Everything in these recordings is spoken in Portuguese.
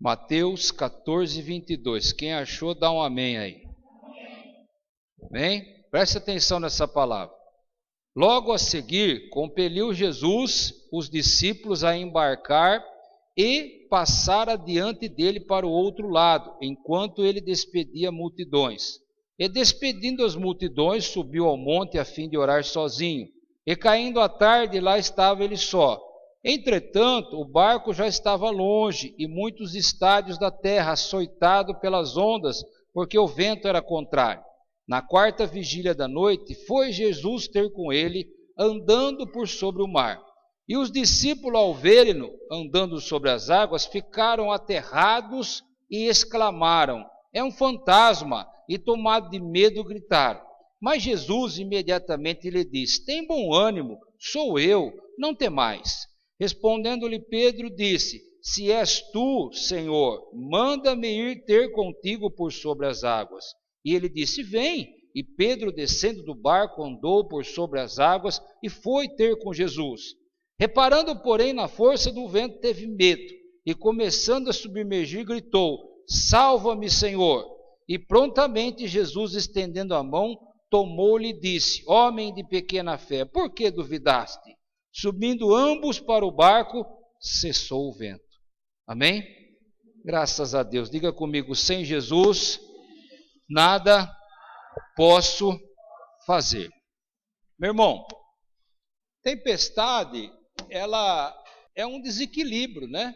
Mateus 14, 22. Quem achou, dá um amém aí. Amém? Preste atenção nessa palavra. Logo a seguir, compeliu Jesus os discípulos a embarcar e passar adiante dele para o outro lado, enquanto ele despedia multidões. E despedindo as multidões, subiu ao monte a fim de orar sozinho. E caindo a tarde, lá estava ele só. Entretanto, o barco já estava longe, e muitos estádios da terra, açoitado pelas ondas, porque o vento era contrário. Na quarta vigília da noite, foi Jesus ter com ele, andando por sobre o mar. E os discípulos, ao verem-no andando sobre as águas, ficaram aterrados e exclamaram: é um fantasma! E tomados de medo, gritaram. Mas Jesus imediatamente lhe disse: tem bom ânimo, sou eu, não temais. Respondendo-lhe Pedro, disse: se és tu, Senhor, manda-me ir ter contigo por sobre as águas. E ele disse: vem. E Pedro, descendo do barco, andou por sobre as águas e foi ter com Jesus. Reparando, porém, na força do vento, teve medo, e começando a submergir, gritou: salva-me, Senhor! E prontamente Jesus, estendendo a mão, tomou-lhe e disse: homem de pequena fé, por que duvidaste? Subindo ambos para o barco, cessou o vento. Amém? Graças a Deus. Diga comigo: sem Jesus, nada posso fazer. Meu irmão, tempestade, ela é um desequilíbrio, né?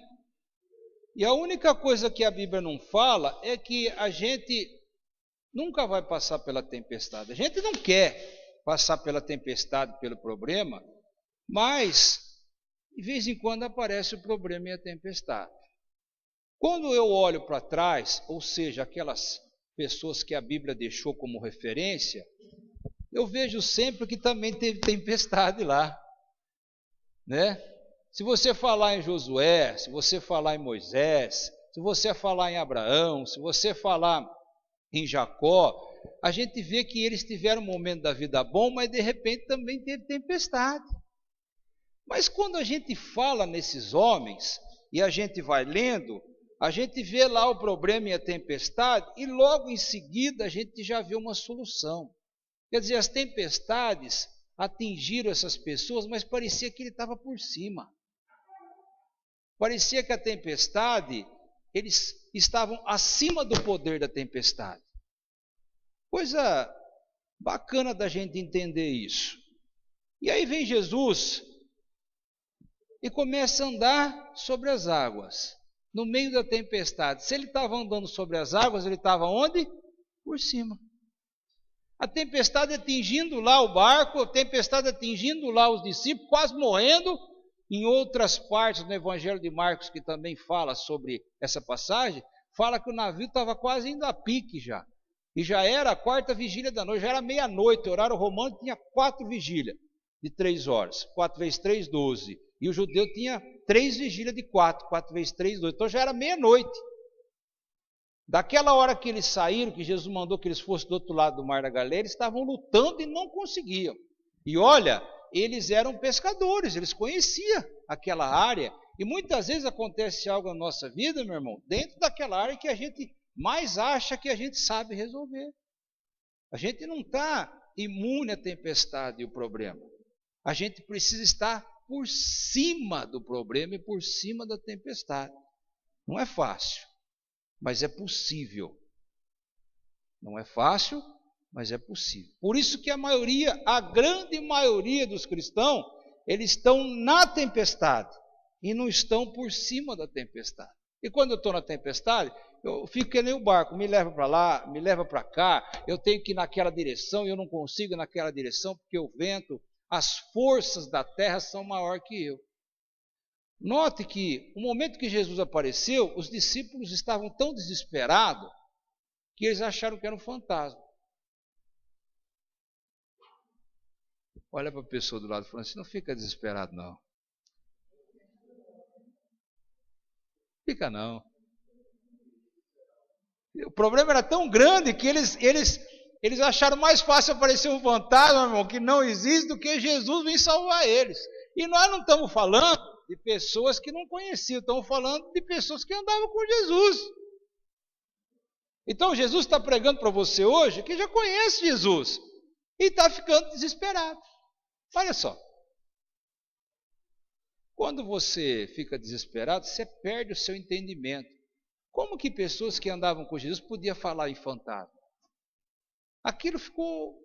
E a única coisa que a Bíblia não fala é que a gente nunca vai passar pela tempestade. A gente não quer passar pela tempestade, pelo problema, mas de vez em quando aparece o problema e a tempestade. Quando eu olho para trás, ou seja, aquelas pessoas que a Bíblia deixou como referência, eu vejo sempre que também teve tempestade lá, né? Se você falar em Josué, se você falar em Moisés, se você falar em Abraão, se você falar em Jacó, a gente vê que eles tiveram um momento da vida bom, mas de repente também teve tempestade. Mas quando a gente fala nesses homens, e a gente vai lendo, a gente vê lá o problema e a tempestade, e logo em seguida a gente já vê uma solução. Quer dizer, as tempestades atingiram essas pessoas, mas parecia que ele estava por cima. Parecia que a tempestade, eles estavam acima do poder da tempestade. Coisa bacana da gente entender isso. E aí vem Jesus e começa a andar sobre as águas, no meio da tempestade. Se ele estava andando sobre as águas, ele estava onde? Por cima. A tempestade atingindo lá o barco, a tempestade atingindo lá os discípulos, quase morrendo. Em outras partes do Evangelho de Marcos, que também fala sobre essa passagem, fala que o navio estava quase indo a pique já. E já era a quarta vigília da noite, já era meia-noite. O horário romano tinha 4 vigílias de 3 horas. 4 vezes 3, 12. E o judeu tinha 3 vigílias de 4. 4 vezes 3, 12. Então já era meia-noite. Daquela hora que eles saíram, que Jesus mandou que eles fossem do outro lado do Mar da Galileia, eles estavam lutando e não conseguiam. E olha, eles eram pescadores, eles conheciam aquela área. E muitas vezes acontece algo na nossa vida, meu irmão, dentro daquela área que a gente mais acha que a gente sabe resolver. A gente não está imune à tempestade e o problema. A gente precisa estar por cima do problema e por cima da tempestade. Não é fácil, mas é possível. Não é fácil, mas é possível. Por isso que a grande maioria dos cristãos, eles estão na tempestade e não estão por cima da tempestade. E quando eu estou na tempestade, eu fico que nem o barco, me leva para lá, me leva para cá, eu tenho que ir naquela direção e eu não consigo ir naquela direção porque o vento, as forças da terra são maior que eu. Note que no momento que Jesus apareceu, os discípulos estavam tão desesperados que eles acharam que era um fantasma. Olha para a pessoa do lado e fala assim: não fica desesperado não. Fica não. O problema era tão grande que eles acharam mais fácil aparecer um fantasma, irmão, que não existe, do que Jesus vir salvar eles. E nós não estamos falando de pessoas que não conheciam, estamos falando de pessoas que andavam com Jesus. Então Jesus está pregando para você hoje que já conhece Jesus e está ficando desesperado. Olha só, quando você fica desesperado, você perde o seu entendimento. Como que pessoas que andavam com Jesus podiam falar em fantasma? Aquilo ficou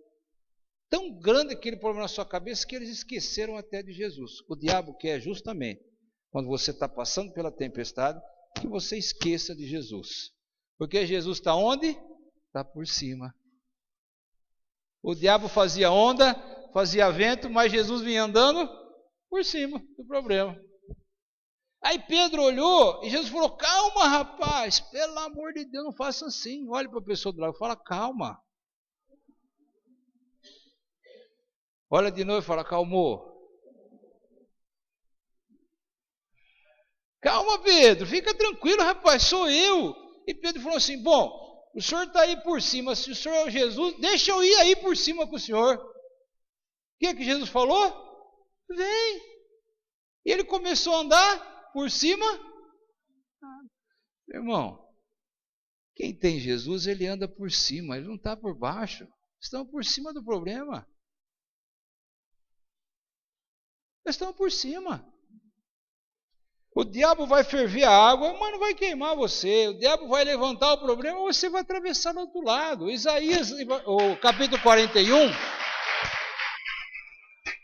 tão grande, aquele problema na sua cabeça, que eles esqueceram até de Jesus. O diabo quer justamente, quando você está passando pela tempestade, que você esqueça de Jesus. Porque Jesus está onde? Está por cima. O diabo fazia onda, fazia vento, mas Jesus vinha andando por cima do problema. Aí Pedro olhou e Jesus falou: calma, rapaz, pelo amor de Deus, não faça assim. Olha para a pessoa do lado e fala: calma. Olha de novo e fala: calmou. Calma, Pedro, fica tranquilo, rapaz, sou eu. E Pedro falou assim: bom, o senhor está aí por cima, se o senhor é o Jesus, deixa eu ir aí por cima com o senhor. O que Jesus falou? Vem. E ele começou a andar por cima. Meu irmão, quem tem Jesus, ele anda por cima, ele não está por baixo. Estão por cima do problema. Estão por cima. O diabo vai ferver a água, mas não vai queimar você. O diabo vai levantar o problema, você vai atravessar do outro lado. Isaías, o capítulo 41.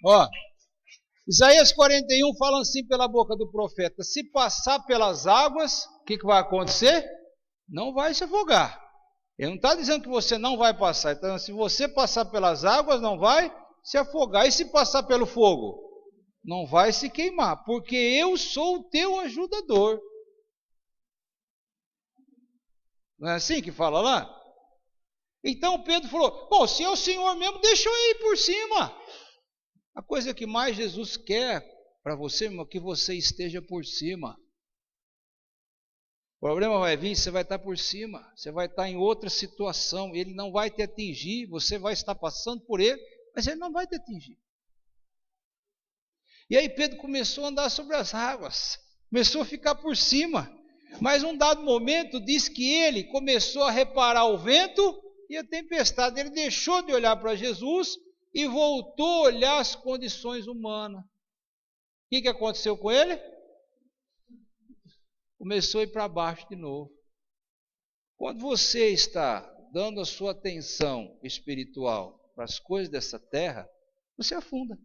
Ó, Isaías 41 fala assim pela boca do profeta: se passar pelas águas, o que vai acontecer? Não vai se afogar. Ele não está dizendo que você não vai passar. Então, se você passar pelas águas, não vai se afogar. E se passar pelo fogo? Não vai se queimar, porque eu sou o teu ajudador. Não é assim que fala lá? Então Pedro falou: bom, se é o Senhor mesmo, deixa eu ir por cima. A coisa que mais Jesus quer para você, irmão, é que você esteja por cima. O problema vai vir, você vai estar por cima, você vai estar em outra situação, ele não vai te atingir, você vai estar passando por ele, mas ele não vai te atingir. E aí Pedro começou a andar sobre as águas, começou a ficar por cima, mas num dado momento diz que ele começou a reparar o vento e a tempestade. Ele deixou de olhar para Jesus e voltou a olhar as condições humanas. O que aconteceu com ele? Começou a ir para baixo de novo. Quando você está dando a sua atenção espiritual para as coisas dessa terra, você afunda.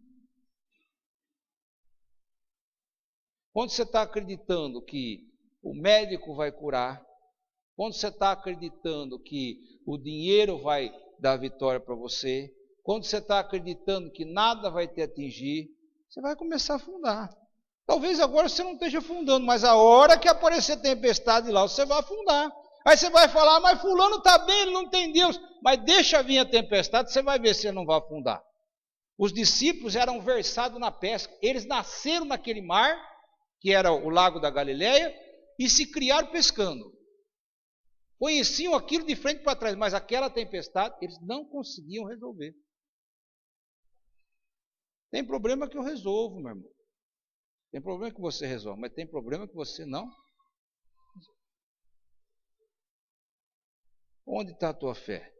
Quando você está acreditando que o médico vai curar, quando você está acreditando que o dinheiro vai dar vitória para você, quando você está acreditando que nada vai te atingir, você vai começar a afundar. Talvez agora você não esteja afundando, mas a hora que aparecer tempestade lá, você vai afundar. Aí você vai falar: mas fulano está bem, ele não tem Deus. Mas deixa vir a tempestade, você vai ver se ele não vai afundar. Os discípulos eram versados na pesca, eles nasceram naquele mar, que era o lago da Galileia, e se criaram pescando. Conheciam aquilo de frente para trás, mas aquela tempestade eles não conseguiam resolver. Tem problema que eu resolvo, meu irmão. Tem problema que você resolve, mas tem problema que você não. Onde está a tua fé?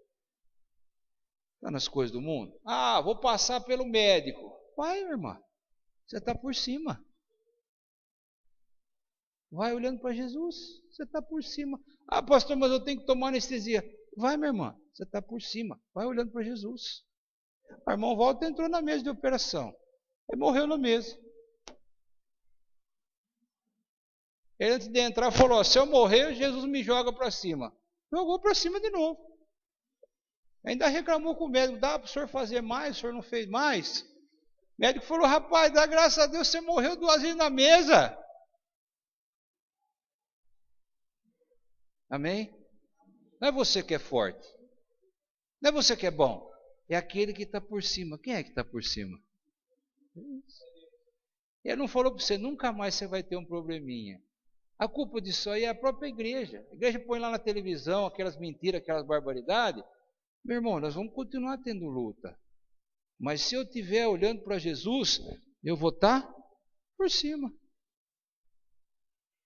Está nas coisas do mundo? Ah, vou passar pelo médico. Vai, meu irmão. Você está por cima. Vai olhando para Jesus, você está por cima. Ah, pastor, mas eu tenho que tomar anestesia. Vai, minha irmã, você está por cima. Vai olhando para Jesus. O irmão Walter entrou na mesa de operação. Ele morreu na mesa. Ele, antes de entrar, falou: se eu morrer, Jesus me joga para cima. Jogou para cima de novo. Ainda reclamou com o médico: dá para o senhor fazer mais? O senhor não fez mais? O médico falou: rapaz, dá graças a Deus, você morreu 2 vezes na mesa. Amém? Não é você que é forte. Não é você que é bom. É aquele que está por cima. Quem é que está por cima? Ele não falou para você: nunca mais você vai ter um probleminha. A culpa disso aí é a própria igreja. A igreja põe lá na televisão aquelas mentiras, aquelas barbaridades. Meu irmão, nós vamos continuar tendo luta. Mas se eu estiver olhando para Jesus, eu vou estar por cima.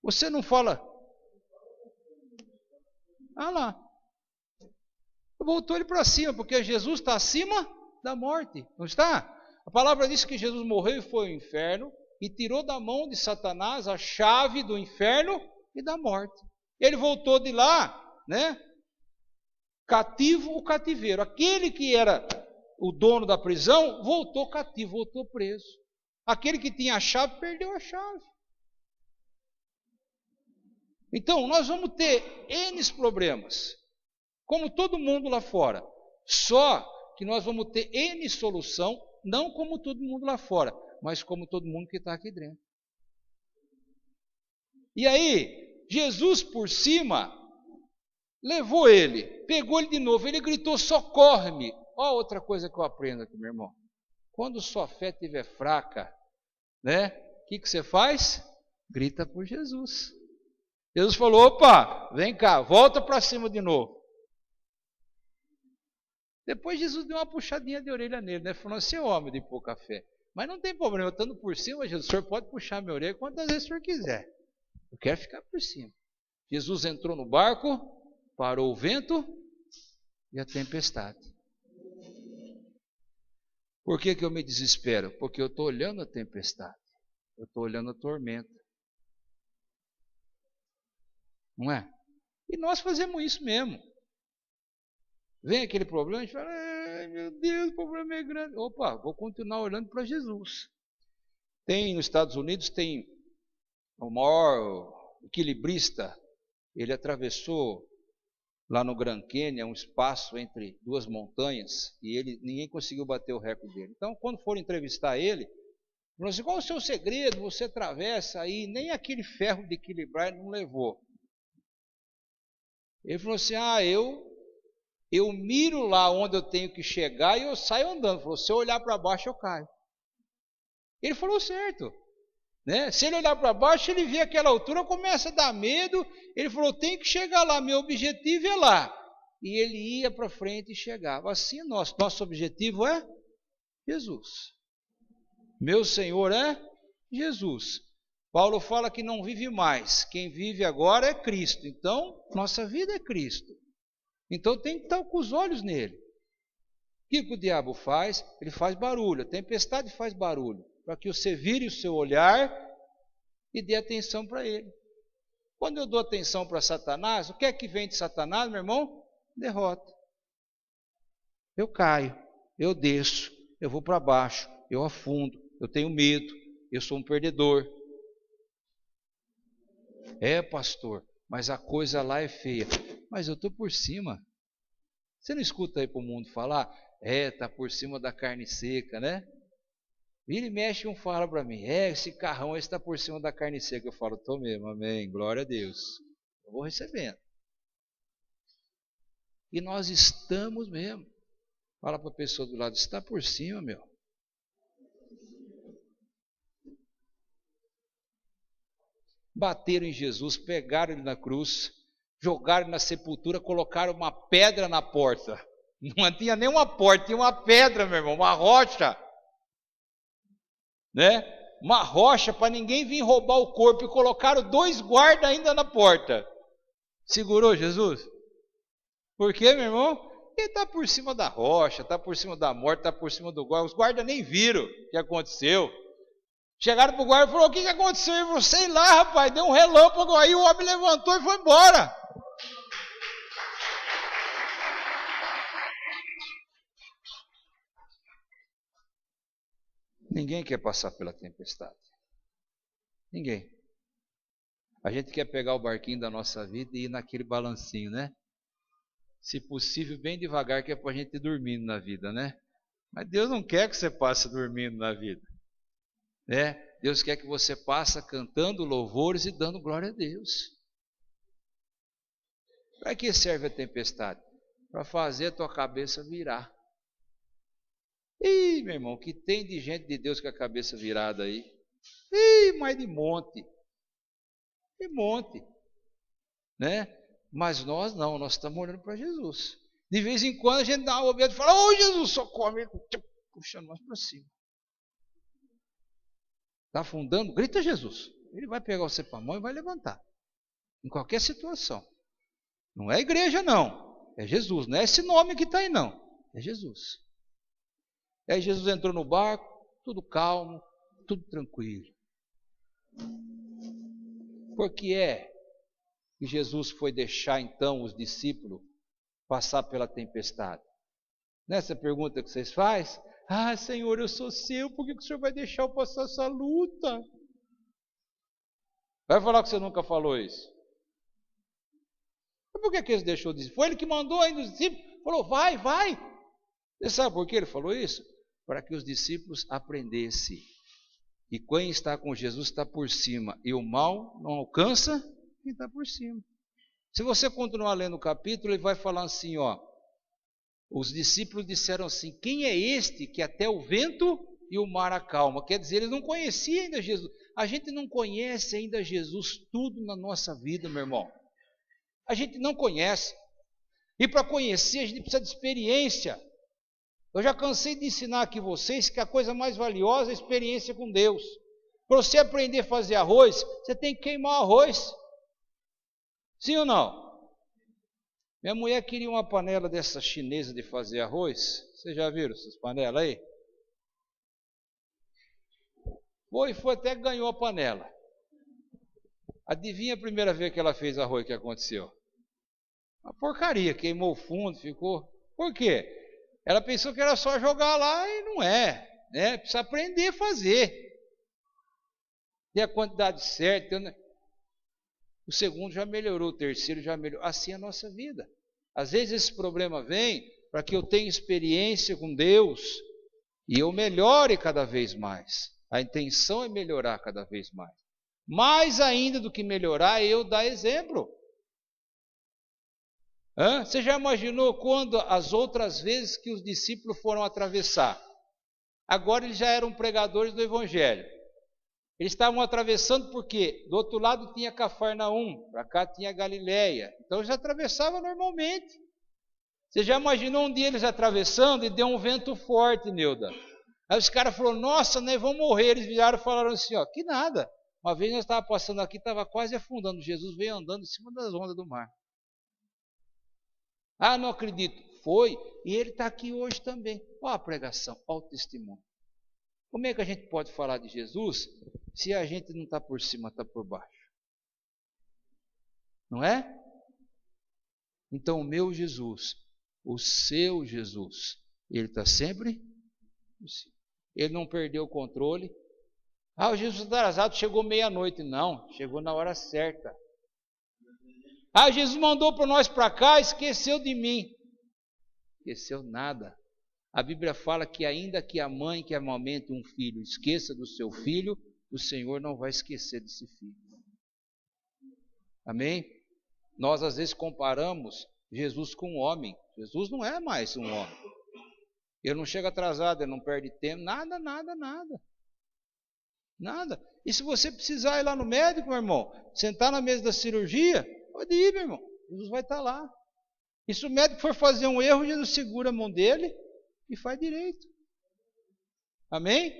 Você não fala, lá, voltou ele para cima, porque Jesus está acima da morte, não está? A palavra diz que Jesus morreu e foi ao inferno, e tirou da mão de Satanás a chave do inferno e da morte. Ele voltou de lá, né? Cativo o cativeiro. Aquele que era o dono da prisão, voltou cativo, voltou preso. Aquele que tinha a chave, perdeu a chave. Então, nós vamos ter N problemas, como todo mundo lá fora. Só que nós vamos ter N solução, não como todo mundo lá fora, mas como todo mundo que está aqui dentro. E aí, Jesus por cima, levou ele, pegou ele de novo, ele gritou, socorre-me. Olha outra coisa que eu aprendo aqui, meu irmão. Quando sua fé estiver fraca, né? O que você faz? Grita por Jesus. Jesus falou, opa, vem cá, volta para cima de novo. Depois Jesus deu uma puxadinha de orelha nele, né? Falou, você é homem de pouca fé. Mas não tem problema, eu estando por cima, Jesus, o senhor pode puxar minha orelha quantas vezes o senhor quiser. Eu quero ficar por cima. Jesus entrou no barco, parou o vento e a tempestade. Por que eu me desespero? Porque eu estou olhando a tempestade. Eu estou olhando a tormenta. Não é? E nós fazemos isso mesmo. Vem aquele problema, a gente fala, meu Deus, o problema é grande. Opa, vou continuar olhando para Jesus. Nos Estados Unidos, tem o maior equilibrista. Ele atravessou lá no Grand Canyon um espaço entre duas montanhas e ninguém conseguiu bater o recorde dele. Então, quando foram entrevistar ele, falou assim, qual é o seu segredo? Você atravessa aí, nem aquele ferro de equilibrar ele não levou. Ele falou assim, eu miro lá onde eu tenho que chegar e eu saio andando. Ele falou, se eu olhar para baixo eu caio. Ele falou certo. Né? Se ele olhar para baixo, ele vê aquela altura, começa a dar medo. Ele falou, tem que chegar lá, meu objetivo é lá. E ele ia para frente e chegava. Assim nosso objetivo é Jesus. Meu Senhor é Jesus. Paulo fala que não vive mais. Quem vive agora é Cristo. Então, nossa vida é Cristo. Então tem que estar com os olhos nele. O que o diabo faz? Ele faz barulho. A tempestade faz barulho. Para que você vire o seu olhar e dê atenção para ele. Quando eu dou atenção para Satanás, o que é que vem de Satanás, meu irmão? Derrota. Eu caio, eu desço, eu vou para baixo, eu afundo, eu tenho medo, eu sou um perdedor. É, pastor, mas a coisa lá é feia. Mas eu estou por cima. Você não escuta aí para o mundo falar? Está por cima da carne seca, né? Vira e mexe, um fala para mim, esse carrão está por cima da carne seca. Eu falo, estou mesmo, amém, glória a Deus. Eu vou recebendo. E nós estamos mesmo. Fala para a pessoa do lado, está por cima, meu. Bateram em Jesus, pegaram ele na cruz, jogaram ele na sepultura, colocaram uma pedra na porta. Não tinha nem uma porta, tinha uma pedra, meu irmão, uma rocha. Né? Uma rocha para ninguém vir roubar o corpo, e colocaram 2 guardas ainda na porta. Segurou Jesus? Por quê, meu irmão? Ele está por cima da rocha, está por cima da morte, está por cima do guarda. Os guardas nem viram o que aconteceu. Chegaram para o guarda e falaram, o que aconteceu? Ele falou, sei lá, rapaz, deu um relâmpago aí, o homem levantou e foi embora. Ninguém quer passar pela tempestade. Ninguém. A gente quer pegar o barquinho da nossa vida e ir naquele balancinho, né? Se possível, bem devagar, que é para a gente ir dormindo na vida, né? Mas Deus não quer que você passe dormindo na vida. Né? Deus quer que você passe cantando louvores e dando glória a Deus. Para que serve a tempestade? Para fazer a tua cabeça virar. Ih, meu irmão, o que tem de gente de Deus com a cabeça virada aí? Ih, mas de monte. De monte. Né? Mas nós não, nós estamos olhando para Jesus. De vez em quando a gente dá uma bobeira e fala, ô Jesus, socorre, puxando nós para cima. Está afundando? Grita Jesus. Ele vai pegar você para a mão e vai levantar. Em qualquer situação. Não é igreja, não. É Jesus. Não é esse nome que está aí, não. É Jesus. Aí Jesus entrou no barco, tudo calmo, tudo tranquilo. Por que é que Jesus foi deixar, então, os discípulos passar pela tempestade? Nessa pergunta que vocês fazem, Senhor, eu sou seu, por que o Senhor vai deixar eu passar essa luta? Vai falar que você nunca falou isso. Mas por que ele deixou de dizer? Foi ele que mandou ainda os discípulos, falou, vai. Você sabe por que ele falou isso? Para que os discípulos aprendessem. E quem está com Jesus está por cima, e o mal não alcança quem está por cima. Se você continuar lendo o capítulo, ele vai falar assim, os discípulos disseram assim, quem é este que até o vento e o mar acalma? Quer dizer, eles não conheciam ainda Jesus. A gente não conhece ainda Jesus tudo na nossa vida, meu irmão. A gente não conhece. E para conhecer, a gente precisa de experiência. Eu já cansei de ensinar aqui vocês que a coisa mais valiosa é a experiência com Deus. Para você aprender a fazer arroz, você tem que queimar arroz. Sim ou não? Minha mulher queria uma panela dessa chinesa de fazer arroz. Vocês já viram essas panelas aí? Foi até que ganhou a panela. Adivinha a primeira vez que ela fez arroz, o que aconteceu? Uma porcaria, queimou o fundo, ficou... Por quê? Ela pensou que era só jogar lá e não é, né? Precisa aprender a fazer. Ter a quantidade certa. O segundo já melhorou, o terceiro já melhorou. Assim é a nossa vida. Às vezes esse problema vem para que eu tenha experiência com Deus e eu melhore cada vez mais. A intenção é melhorar cada vez mais. Mais ainda do que melhorar, eu dar exemplo. Você já imaginou quando as outras vezes que os discípulos foram atravessar? Agora eles já eram pregadores do Evangelho. Eles estavam atravessando porque do outro lado tinha Cafarnaum, para cá tinha Galileia. Então eles atravessavam normalmente. Você já imaginou um dia eles atravessando e deu um vento forte, Neuda? Aí os caras falaram, nossa, nós vamos morrer. Eles viraram e falaram assim, que nada. Uma vez nós estávamos passando aqui, estava quase afundando. Jesus veio andando em cima das ondas do mar. Não acredito. Foi. E ele está aqui hoje também. Olha a pregação, olha o testemunho. Como é que a gente pode falar de Jesus se a gente não está por cima, está por baixo? Não é? Então o meu Jesus, o seu Jesus, ele está sempre por cima. Ele não perdeu o controle. O Jesus está atrasado, chegou meia-noite. Não, chegou na hora certa. Jesus mandou para nós para cá, esqueceu de mim. Esqueceu nada. A Bíblia fala que ainda que a mãe que amamente um filho esqueça do seu filho, o Senhor não vai esquecer desse filho. Amém? Nós às vezes comparamos Jesus com um homem. Jesus não é mais um homem. Ele não chega atrasado, ele não perde tempo, nada. E se você precisar ir lá no médico, meu irmão, sentar na mesa da cirurgia, pode ir, meu irmão. Jesus vai estar lá. E se o médico for fazer um erro, Jesus segura a mão dele e faz direito. Amém?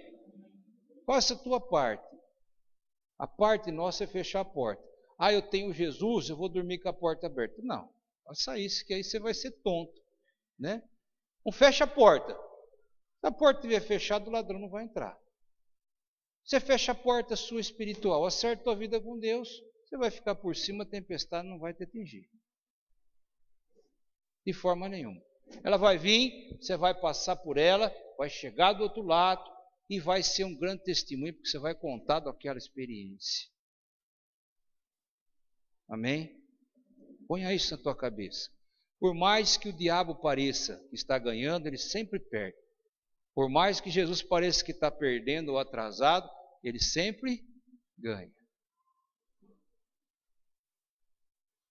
Faça a tua parte. A parte nossa é fechar a porta. Eu tenho Jesus, eu vou dormir com a porta aberta. Não, faça isso, que aí você vai ser tonto, né? Não fecha a porta. Se a porta estiver fechada, o ladrão não vai entrar. Você fecha a porta sua espiritual, acerta a tua vida com Deus, você vai ficar por cima, a tempestade não vai te atingir. De forma nenhuma. Ela vai vir, você vai passar por ela, vai chegar do outro lado e vai ser um grande testemunho, porque você vai contar daquela experiência. Amém? Ponha isso na tua cabeça. Por mais que o diabo pareça que está ganhando, ele sempre perde. Por mais que Jesus pareça que está perdendo ou atrasado, ele sempre ganha.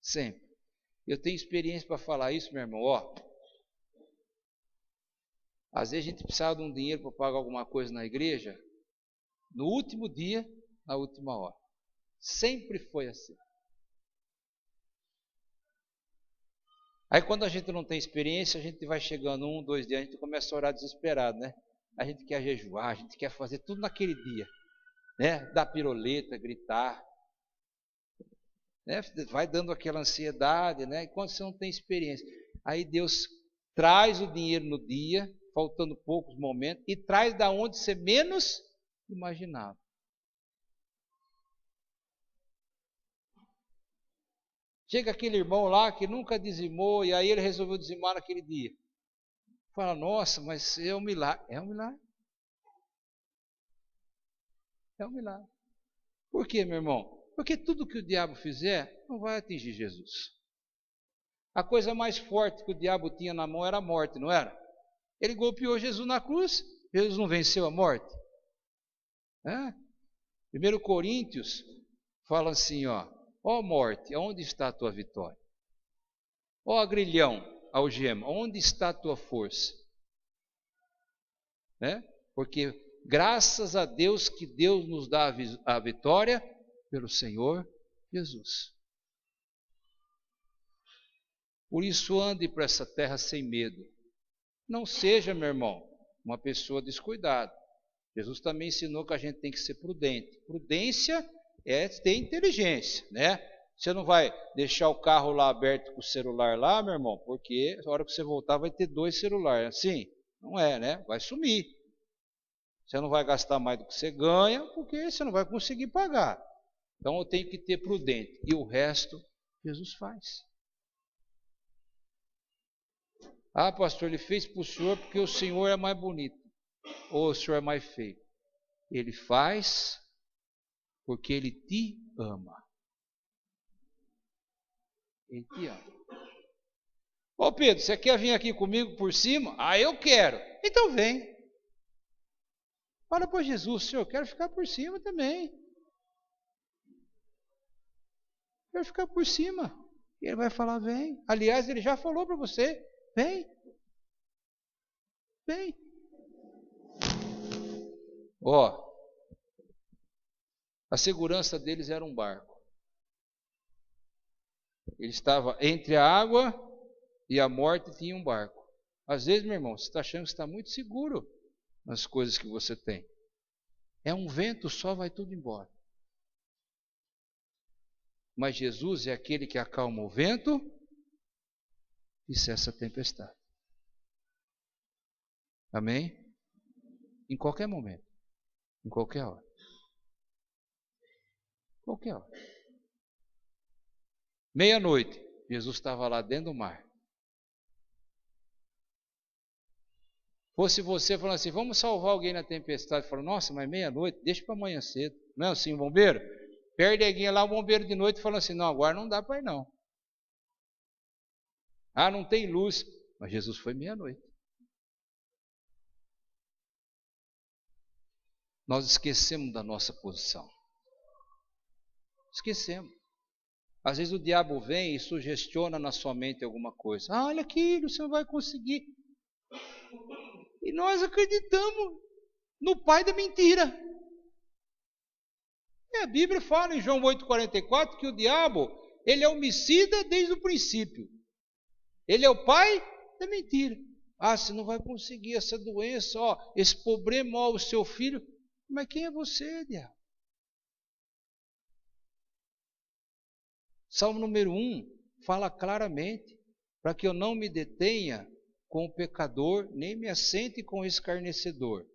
Sempre. Eu tenho experiência para falar isso, meu irmão. Às vezes a gente precisava de um dinheiro para pagar alguma coisa na igreja, no último dia, na última hora. Sempre foi assim. Aí quando a gente não tem experiência, a gente vai chegando 1, 2 dias, a gente começa a orar desesperado, né? A gente quer jejuar, a gente quer fazer tudo naquele dia. né? Dar piroleta, gritar, né? Vai dando aquela ansiedade, né? Enquanto você não tem experiência. Aí Deus traz o dinheiro no dia, faltando poucos momentos, e traz da onde você menos imaginava. Chega aquele irmão lá que nunca dizimou, e aí ele resolveu dizimar naquele dia. Fala, nossa, mas é um milagre. É um milagre. É um milagre. Por quê, meu irmão? Porque tudo que o diabo fizer não vai atingir Jesus. A coisa mais forte que o diabo tinha na mão era a morte, não era? Ele golpeou Jesus na cruz. Jesus não venceu a morte. 1 Coríntios fala assim, ó morte, aonde está a tua vitória? Ó agrilhão, algema, onde está a tua força? Porque graças a Deus que Deus nos dá a vitória pelo Senhor Jesus. Por isso ande por essa terra sem medo. Não seja, meu irmão, uma pessoa descuidada. Jesus também ensinou que a gente tem que ser prudente. Prudência é ter inteligência, né? Você não vai deixar o carro lá aberto com o celular lá, meu irmão, porque na hora que você voltar vai ter 2 celulares. Assim, não é, né? Vai sumir. Você não vai gastar mais do que você ganha, porque você não vai conseguir pagar. Então eu tenho que ter prudente. E o resto, Jesus faz. Ah, pastor, ele fez para o senhor porque o senhor é mais bonito. Ou o senhor é mais feio. Ele faz porque ele te ama. Ele te ama. Ô Pedro, você quer vir aqui comigo por cima? Ah, eu quero. Então vem. Fala para Jesus, senhor, eu quero ficar por cima também. Quero ficar por cima. Ele vai falar, vem. Aliás, ele já falou para você, vem. Vem. A segurança deles era um barco. Ele estava entre a água e a morte, tinha um barco. Às vezes, meu irmão, você está achando que está muito seguro nas coisas que você tem. É um vento só, vai tudo embora. Mas Jesus é aquele que acalma o vento e cessa a tempestade. Amém? Em qualquer momento. Em qualquer hora. Qualquer hora. Meia-noite, Jesus estava lá dentro do mar. Fosse você falando assim, vamos salvar alguém na tempestade. Falou, nossa, mas meia-noite, deixa para amanhã cedo. Não é assim, bombeiro? Perde alguém lá, o bombeiro de noite falando assim, não, agora não dá para ir não. Ah, não tem luz. Mas Jesus foi meia-noite. Nós esquecemos da nossa posição. Esquecemos. Às vezes o diabo vem e sugestiona na sua mente alguma coisa. Ah, olha aqui, você não vai conseguir. E nós acreditamos no pai da mentira. E a Bíblia fala em João 8,44 que o diabo, ele é homicida desde o princípio. Ele é o pai da mentira. Ah, você não vai conseguir essa doença, esse problema, o seu filho. Mas quem é você, diabo? Salmo número 1 fala claramente, para que eu não me detenha com o pecador, nem me assente com o escarnecedor.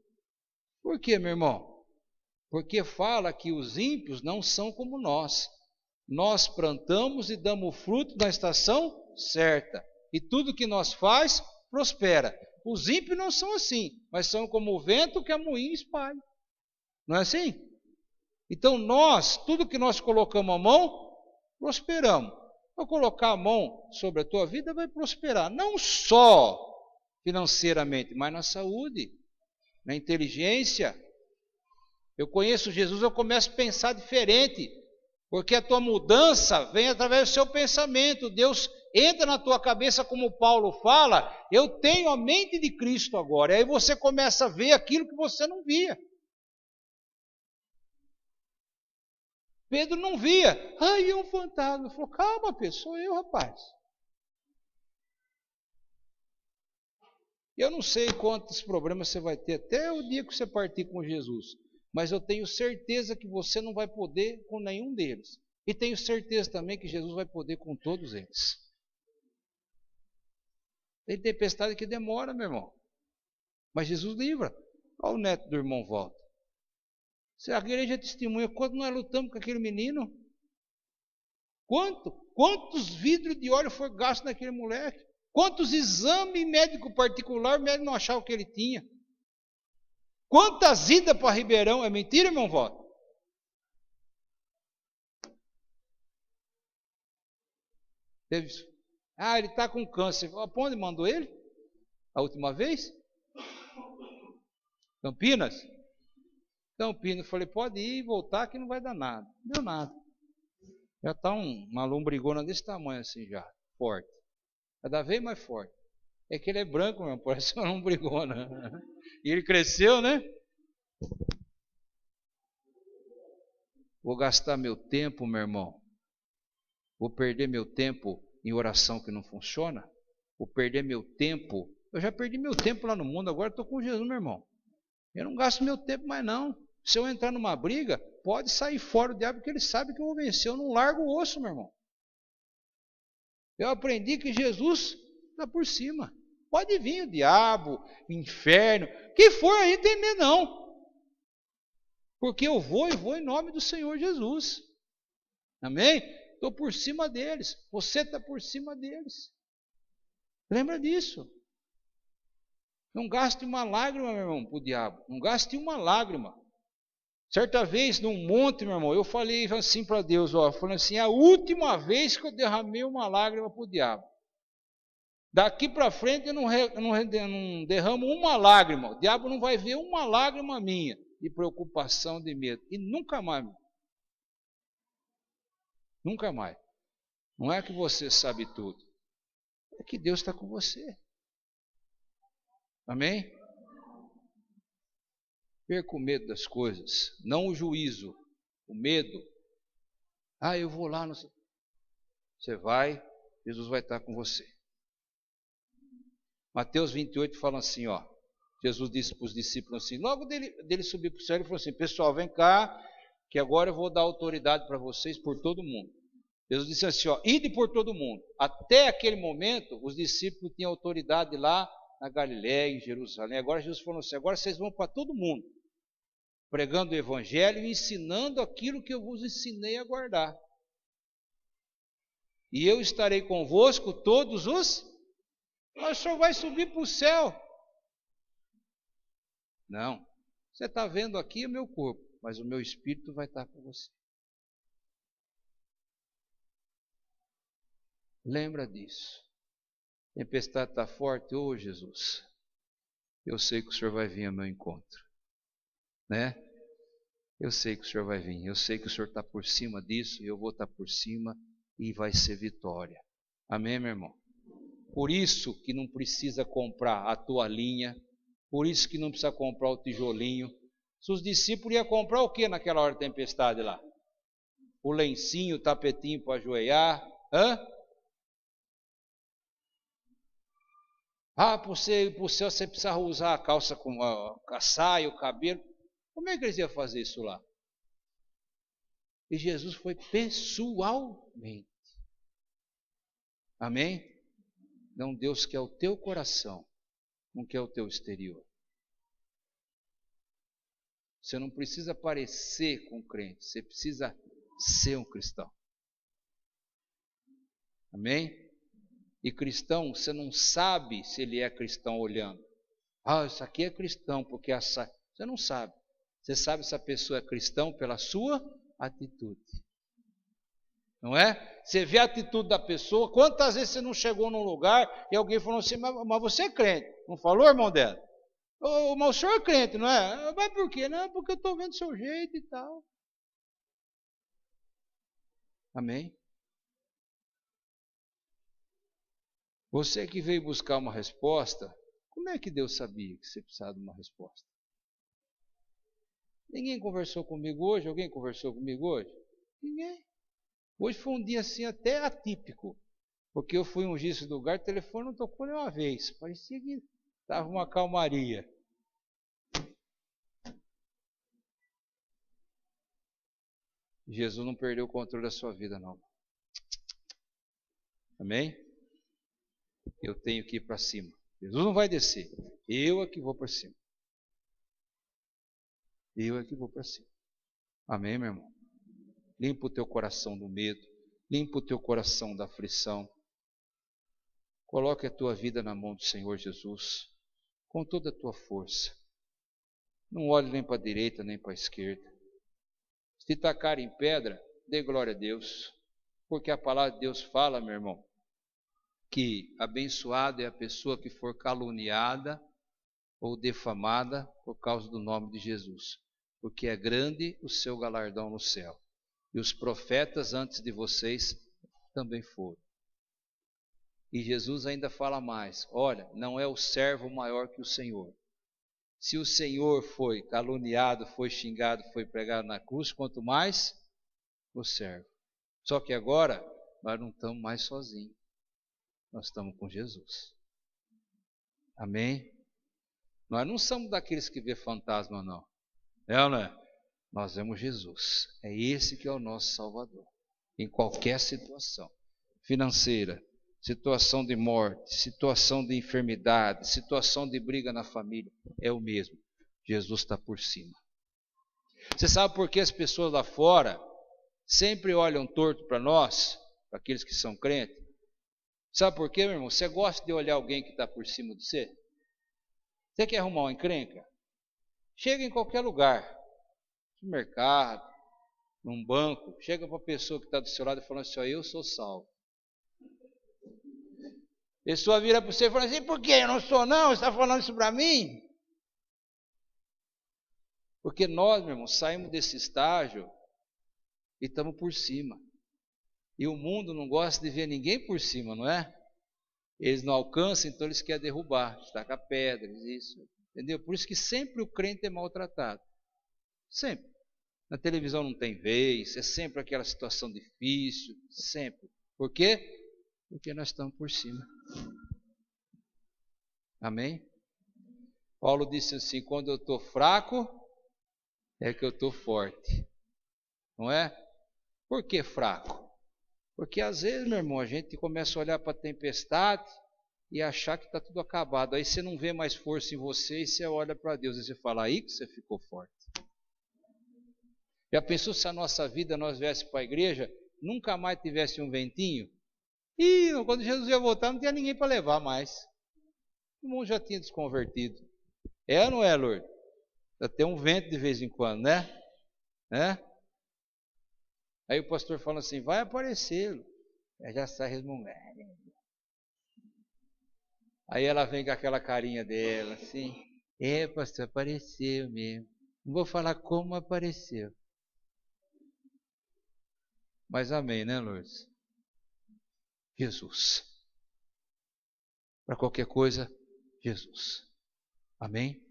Por quê, meu irmão? Porque fala que os ímpios não são como nós. Nós plantamos e damos fruto na estação certa. E tudo que nós faz, prospera. Os ímpios não são assim, mas são como o vento que a moinha espalha. Não é assim? Então nós, tudo que nós colocamos a mão, prosperamos. Ao colocar a mão sobre a tua vida, vai prosperar. Não só financeiramente, mas na saúde, na inteligência. Eu conheço Jesus, eu começo a pensar diferente. Porque a tua mudança vem através do seu pensamento. Deus entra na tua cabeça, como Paulo fala, eu tenho a mente de Cristo agora. E aí você começa a ver aquilo que você não via. Pedro não via. Ai, é um fantasma. Ele falou, calma, Pedro, sou eu, rapaz. Eu não sei quantos problemas você vai ter até o dia que você partir com Jesus. Mas eu tenho certeza que você não vai poder com nenhum deles. E tenho certeza também que Jesus vai poder com todos eles. Tem tempestade que demora, meu irmão. Mas Jesus livra. Olha o neto do irmão volta. Se a igreja testemunha quanto nós lutamos com aquele menino. Quantos vidros de óleo foi gasto naquele moleque? Quantos exames médico particular o médico não achava que ele tinha? Quantas idas para Ribeirão? É mentira, meu voto? Teve isso. Ele está com câncer. Para onde mandou ele? A última vez? Campinas? Campinas. Falei, pode ir e voltar que não vai dar nada. Não deu nada. Já está uma lombrigona desse tamanho assim já. Forte. Cada vez mais forte. É que ele é branco mesmo, parece uma lombrigona. E ele cresceu, né? Vou gastar meu tempo, meu irmão. Vou perder meu tempo em oração que não funciona. Vou perder meu tempo. Eu já perdi meu tempo lá no mundo, agora estou com Jesus, meu irmão. Eu não gasto meu tempo mais não. Se eu entrar numa briga, pode sair fora o diabo, porque ele sabe que eu vou vencer. Eu não largo o osso, meu irmão. Eu aprendi que Jesus está por cima. Pode vir o diabo, o inferno, que for aí, não tem medo não. Porque eu vou em nome do Senhor Jesus. Amém? Estou por cima deles. Você está por cima deles. Lembra disso. Não gaste uma lágrima, meu irmão, para o diabo. Não gaste uma lágrima. Certa vez, num monte, meu irmão, eu falei assim para Deus, falando assim, a última vez que eu derramei uma lágrima para o diabo. Daqui para frente eu não derramo uma lágrima. O diabo não vai ver uma lágrima minha de preocupação, de medo. E nunca mais. Nunca mais. Não é que você sabe tudo. É que Deus está com você. Amém? Perca o medo das coisas. Não o juízo. O medo. Eu vou lá. Você vai, Jesus vai estar com você. Mateus 28 fala assim, Jesus disse para os discípulos assim, logo dele subir para o céu, ele falou assim, pessoal, vem cá, que agora eu vou dar autoridade para vocês por todo mundo. Jesus disse assim, ide por todo mundo. Até aquele momento, os discípulos tinham autoridade lá na Galiléia, em Jerusalém. Agora Jesus falou assim, agora vocês vão para todo mundo, pregando o evangelho e ensinando aquilo que eu vos ensinei a guardar. E eu estarei convosco todos os... Mas o senhor vai subir para o céu. Não. Você está vendo aqui o meu corpo, mas o meu espírito vai estar com você. Lembra disso. A tempestade está forte. Jesus, eu sei que o senhor vai vir ao meu encontro. Né? Eu sei que o senhor vai vir. Eu sei que o senhor está por cima disso. Eu vou estar por cima e vai ser vitória. Amém, meu irmão? Por isso que não precisa comprar a toalhinha, por isso que não precisa comprar o tijolinho. Se os discípulos iam comprar o que naquela hora de tempestade lá? O lencinho, o tapetinho para ajoelhar. Para você ir para o céu você precisa usar a calça com a saia, o cabelo. Como é que eles iam fazer isso lá? E Jesus foi pessoalmente. Amém? Não, Deus quer o teu coração, não quer o teu exterior. Você não precisa parecer com um crente, você precisa ser um cristão. Amém? E cristão, você não sabe se ele é cristão olhando. Isso aqui é cristão, porque essa... Você não sabe. Você sabe se a pessoa é cristão pela sua atitude. Não é? Você vê a atitude da pessoa. Quantas vezes você não chegou num lugar e alguém falou assim, mas você é crente. Não falou, irmão dela? Mas o senhor é crente, não é? Mas por quê? Não, porque eu estou vendo o seu jeito e tal. Amém? Você que veio buscar uma resposta, como é que Deus sabia que você precisava de uma resposta? Ninguém conversou comigo hoje? Alguém conversou comigo hoje? Ninguém. Hoje foi um dia assim até atípico, porque eu fui ungir esse lugar, o telefone não tocou nenhuma vez, parecia que estava uma calmaria. Jesus não perdeu o controle da sua vida, não. Amém? Eu tenho que ir para cima. Jesus não vai descer. Eu é que vou para cima. Eu é que vou para cima. Amém, meu irmão? Limpa o teu coração do medo. Limpa o teu coração da aflição. Coloque a tua vida na mão do Senhor Jesus. Com toda a tua força. Não olhe nem para a direita, nem para a esquerda. Se tacar em pedra, dê glória a Deus. Porque a palavra de Deus fala, meu irmão, que abençoada é a pessoa que for caluniada ou defamada por causa do nome de Jesus, porque é grande o seu galardão no céu. E os profetas antes de vocês também foram. E Jesus ainda fala mais, olha, não é o servo maior que o Senhor. Se o Senhor foi caluniado, foi xingado, foi pregado na cruz, quanto mais o servo. Só que agora nós não estamos mais sozinhos. Nós estamos com Jesus. Amém? Nós não somos daqueles que vê fantasma, não. É ou não é? Nós vemos Jesus. É esse que é o nosso Salvador. Em qualquer situação. Financeira, situação de morte, situação de enfermidade, situação de briga na família. É o mesmo. Jesus está por cima. Você sabe por que as pessoas lá fora sempre olham torto para nós, para aqueles que são crentes? Sabe por quê, meu irmão? Você gosta de olhar alguém que está por cima de você? Você quer arrumar uma encrenca? Chega em qualquer lugar, no mercado, num banco, chega para a pessoa que está do seu lado e fala assim, ó, eu sou salvo. A pessoa vira para você e fala assim, por quê? Eu não sou não? Você está falando isso para mim? Porque nós, meu irmão, saímos desse estágio e estamos por cima. E o mundo não gosta de ver ninguém por cima, não é? Eles não alcançam, então eles querem derrubar, estacar pedras, isso. Entendeu? Por isso que sempre o crente é maltratado. Sempre. Na televisão não tem vez, é sempre aquela situação difícil, sempre. Por quê? Porque nós estamos por cima. Amém? Paulo disse assim, quando eu estou fraco, é que eu estou forte. Não é? Por que fraco? Porque às vezes, meu irmão, a gente começa a olhar para a tempestade e achar que está tudo acabado. Aí você não vê mais força em você e você olha para Deus e você fala, aí que você ficou forte. Já pensou se a nossa vida nós viesse para a igreja, nunca mais tivesse um ventinho? E quando Jesus ia voltar não tinha ninguém para levar mais. O mundo já tinha desconvertido. É ou não é, Lourdes? Até um vento de vez em quando, né? Aí o pastor fala assim, vai aparecer. Aí já sai resmungando. Aí ela vem com aquela carinha dela, assim. É, pastor, apareceu mesmo. Não vou falar como apareceu. Mas amém, né, Lourdes? Jesus. Para qualquer coisa, Jesus. Amém?